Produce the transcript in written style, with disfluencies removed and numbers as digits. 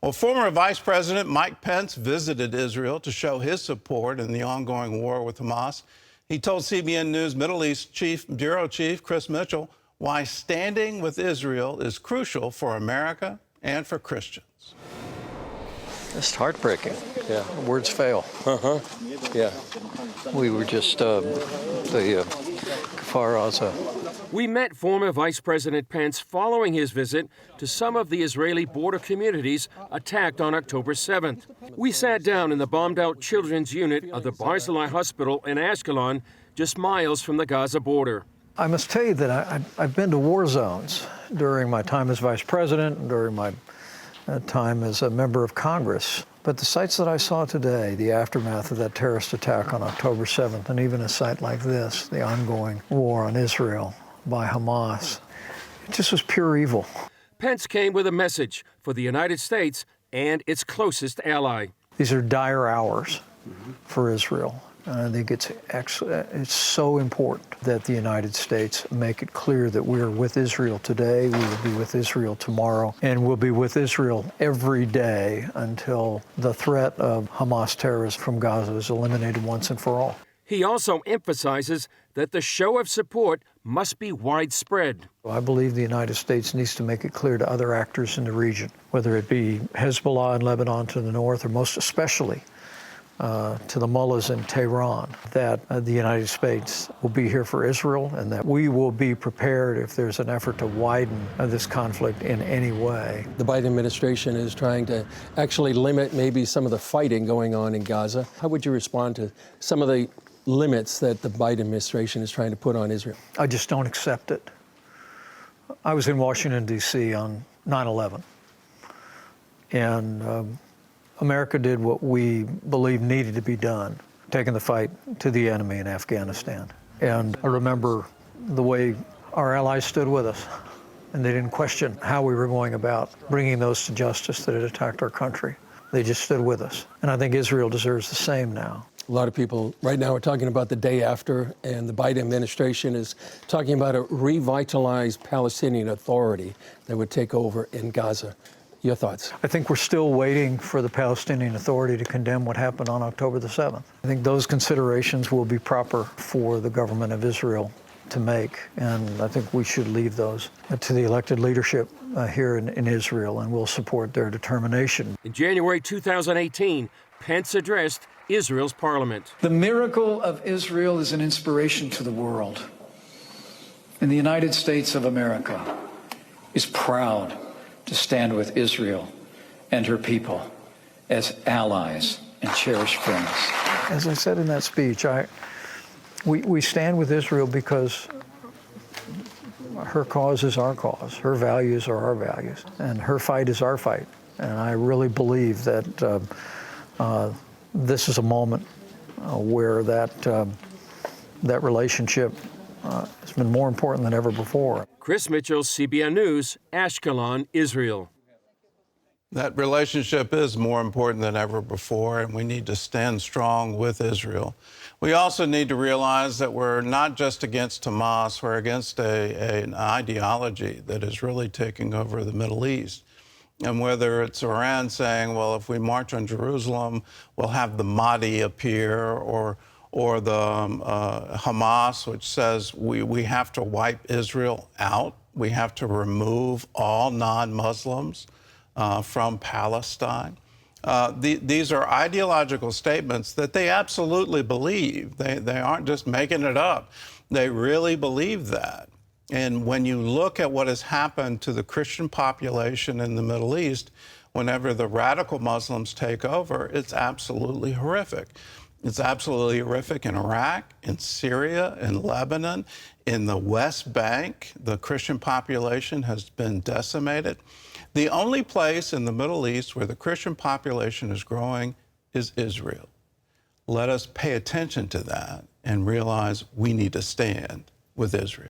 Well, former Vice President Mike Pence visited Israel to show his support in the ongoing war with Hamas. He told CBN News Middle East Bureau Chief Chris Mitchell why standing with Israel is crucial for America and for Christians. It's heartbreaking. Yeah. Words fail. Yeah. We were just the Kfar Aza. We met former Vice President Pence following his visit to some of the Israeli border communities attacked on October 7th. We sat down in the bombed-out children's unit of the Barzillai Hospital in ASHKELON, just miles from the Gaza border. I must tell you that I've been to war zones during my time as Vice President and during my time as a member of Congress. But the sites that I saw today, the aftermath of that terrorist attack on October 7th, and even a site like this, the ongoing war on Israel by Hamas, it just was pure evil. Pence came with a message for the United States and its closest ally. These are dire hours for Israel. And I think it's so important that the United States make it clear that we are with Israel today, we will be with Israel tomorrow, and we'll be with Israel every day until the threat of Hamas terrorists from Gaza is eliminated once and for all. He also emphasizes that the show of support must be widespread. I believe the United States needs to make it clear to other actors in the region, whether it be Hezbollah in Lebanon to the north, or most especially to the mullahs in Tehran, that the United States will be here for Israel and that we will be prepared if there's an effort to widen this conflict in any way. The Biden administration is trying to actually limit maybe some of the fighting going on in Gaza. How would you respond to some of the limits that the Biden administration is trying to put on Israel? I just don't accept it. I was in Washington, D.C. on 9/11, and America did what we believe needed to be done, taking the fight to the enemy in Afghanistan. And I remember the way our allies stood with us, and they didn't question how we were going about bringing those to justice that had attacked our country. They just stood with us. And I think Israel deserves the same now. A lot of people right now are talking about the day after, and the Biden administration is talking about a revitalized Palestinian Authority that would take over in Gaza. Your thoughts? I think we're still waiting for the Palestinian Authority to condemn what happened on October the 7th. I think those considerations will be proper for the government of Israel to make, and I think we should leave those to the elected leadership here in Israel, and we'll support their determination. In January 2018, Pence addressed Israel's parliament. The miracle of Israel is an inspiration to the world. And the United States of America is proud to stand with Israel and her people as allies and cherished friends. As I said in that speech, we stand with Israel because her cause is our cause, her values are our values, and her fight is our fight. And I really believe that this is a moment where that relationship has been more important than ever before. Chris Mitchell, CBN News, ASHKELON, Israel. That relationship is more important than ever before, and we need to stand strong with Israel. We also need to realize that we're not just against Hamas, we're against an ideology that is really taking over the Middle East. And whether it's Iran saying, well, if we march on Jerusalem, we'll have the Mahdi appear, or the Hamas, which says we have to wipe Israel out. We have to remove all non-Muslims from Palestine. These are ideological statements that they absolutely believe. They aren't just making it up. They really believe that. And when you look at what has happened to the Christian population in the Middle East, whenever the radical Muslims take over, it's absolutely horrific. It's absolutely horrific in Iraq, in Syria, in Lebanon, in the West Bank. The Christian population has been decimated. The only place in the Middle East where the Christian population is growing is Israel. Let us pay attention to that and realize we need to stand with Israel.